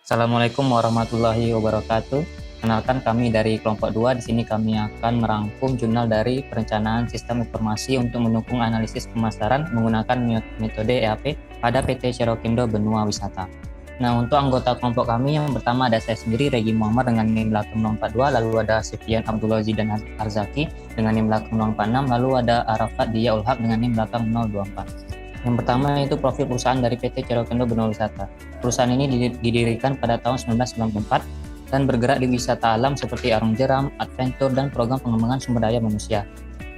Assalamualaikum warahmatullahi wabarakatuh. Kenalkan kami dari kelompok 2. Di sini kami akan merangkum jurnal dari perencanaan sistem informasi untuk mendukung analisis pemasaran menggunakan metode EAP pada PT Serokindo Benua Wisata. Nah, untuk anggota kelompok kami yang pertama ada saya sendiri, Regi Muhammad dengan NIM belakang 042, lalu ada Sufyan Abdullah Zidan Arzaki dengan NIM belakang 046, lalu ada Arafat Dia Ulhaq dengan NIM belakang 024. Yang pertama yaitu profil perusahaan dari PT Serokindo Benua Wisata. Perusahaan ini didirikan pada tahun 1994 dan bergerak di wisata alam seperti arung jeram, adventure, dan program pengembangan sumber daya manusia.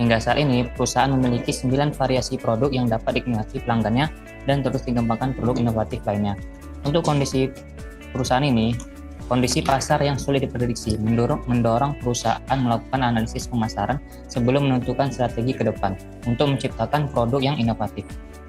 Hingga saat ini, perusahaan memiliki 9 variasi produk yang dapat dinikmati pelanggannya dan terus dikembangkan produk inovatif lainnya. Untuk kondisi perusahaan ini, kondisi pasar yang sulit diprediksi mendorong perusahaan melakukan analisis pemasaran sebelum menentukan strategi ke depan untuk menciptakan produk yang inovatif.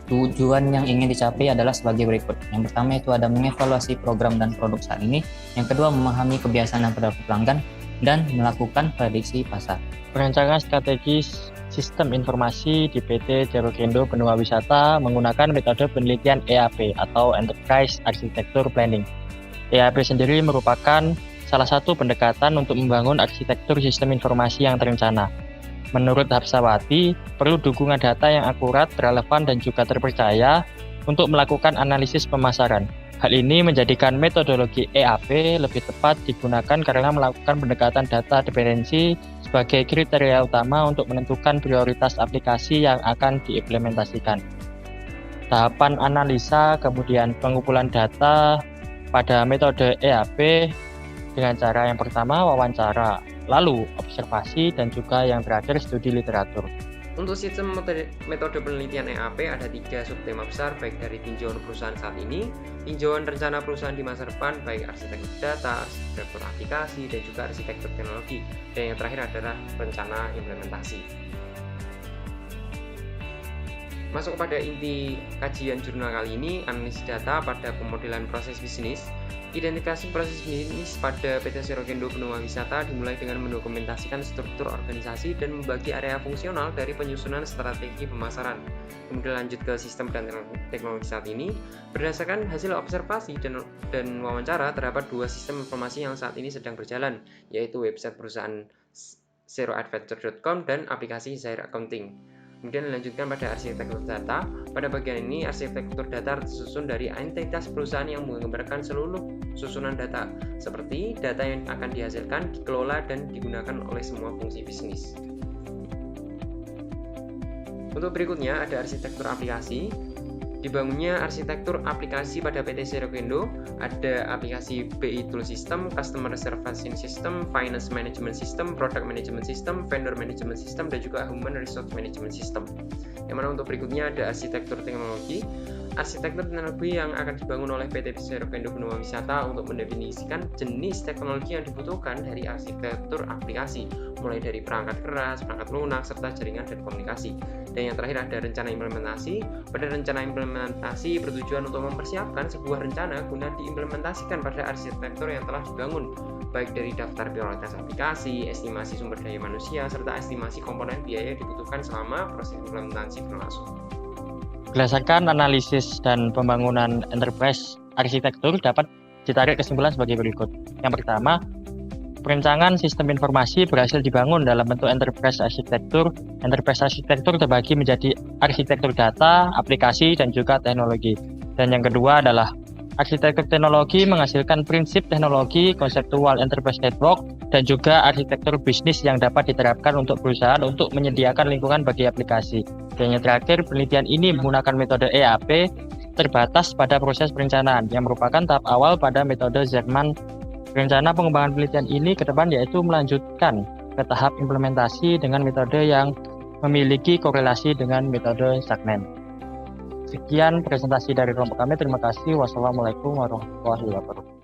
Tujuan yang ingin dicapai adalah sebagai berikut. Yang pertama itu ada mengevaluasi program dan produk saat ini. Yang kedua, memahami kebiasaan dan perilaku pelanggan dan melakukan prediksi pasar. Perencanaan strategis sistem informasi di PT Serokindo Benua Wisata menggunakan metode penelitian EAP atau Enterprise Architecture Planning. EAP sendiri merupakan salah satu pendekatan untuk membangun arsitektur sistem informasi yang terencana. Menurut Hapsawati, perlu dukungan data yang akurat, relevan, dan juga terpercaya untuk melakukan analisis pemasaran. Hal ini menjadikan metodologi EAP lebih tepat digunakan karena melakukan pendekatan data dependensi sebagai kriteria utama untuk menentukan prioritas aplikasi yang akan diimplementasikan. Tahapan analisa, kemudian pengumpulan data pada metode EAP dengan cara yang pertama wawancara, lalu observasi, dan juga yang terakhir studi literatur. Untuk sistem metode penelitian EAP ada 3 subtema besar, baik dari tinjauan perusahaan saat ini, tinjauan rencana perusahaan di masa depan, baik arsitektur data, arsitektur aplikasi, dan juga arsitektur teknologi, dan yang terakhir adalah rencana implementasi. Masuk pada inti kajian jurnal kali ini, analisis data pada pemodelan proses bisnis. Identifikasi proses bisnis pada PT Serokindo Benua Wisata dimulai dengan mendokumentasikan struktur organisasi dan membagi area fungsional dari penyusunan strategi pemasaran. Kemudian lanjut ke sistem dan teknologi saat ini. Berdasarkan hasil observasi dan wawancara, terdapat 2 sistem informasi yang saat ini sedang berjalan, yaitu website perusahaan zeroadventure.com dan aplikasi Zair Accounting. Kemudian dilanjutkan pada arsitektur data. Pada bagian ini, arsitektur data tersusun dari entitas perusahaan yang menggambarkan seluruh susunan data, seperti data yang akan dihasilkan, dikelola, dan digunakan oleh semua fungsi bisnis. Untuk berikutnya ada arsitektur aplikasi. Dibangunnya arsitektur aplikasi pada PT Serokindo, ada aplikasi BI Tool System, Customer Service System, Finance Management System, Product Management System, Vendor Management System, dan juga Human Resource Management System. Yang mana untuk berikutnya ada arsitektur teknologi. Arsitektur teknologi yang akan dibangun oleh PT Serokindo Benua Wisata untuk mendefinisikan jenis teknologi yang dibutuhkan dari arsitektur aplikasi, mulai dari perangkat keras, perangkat lunak, serta jaringan dan komunikasi. Dan yang terakhir ada rencana implementasi. Pada rencana implementasi bertujuan untuk mempersiapkan sebuah rencana guna diimplementasikan pada arsitektur yang telah dibangun, baik dari daftar prioritas aplikasi, estimasi sumber daya manusia, serta estimasi komponen biaya yang dibutuhkan selama proses implementasi berlangsung. Berdasarkan analisis dan pembangunan enterprise arsitektur dapat ditarik kesimpulan sebagai berikut. Yang pertama, perencanaan sistem informasi berhasil dibangun dalam bentuk enterprise arsitektur. Enterprise arsitektur terbagi menjadi arsitektur data, aplikasi, dan juga teknologi. Dan yang kedua adalah arsitektur teknologi menghasilkan prinsip teknologi, konseptual enterprise network, dan juga arsitektur bisnis yang dapat diterapkan untuk perusahaan untuk menyediakan lingkungan bagi aplikasi. Dan yang terakhir, penelitian ini menggunakan metode EAP terbatas pada proses perencanaan yang merupakan tahap awal pada metode Zerman. Rencana pengembangan penelitian ini ke depan yaitu melanjutkan ke tahap implementasi dengan metode yang memiliki korelasi dengan metode Sagment. Sekian presentasi dari kelompok kami. Terima kasih. Wassalamualaikum warahmatullahi wabarakatuh.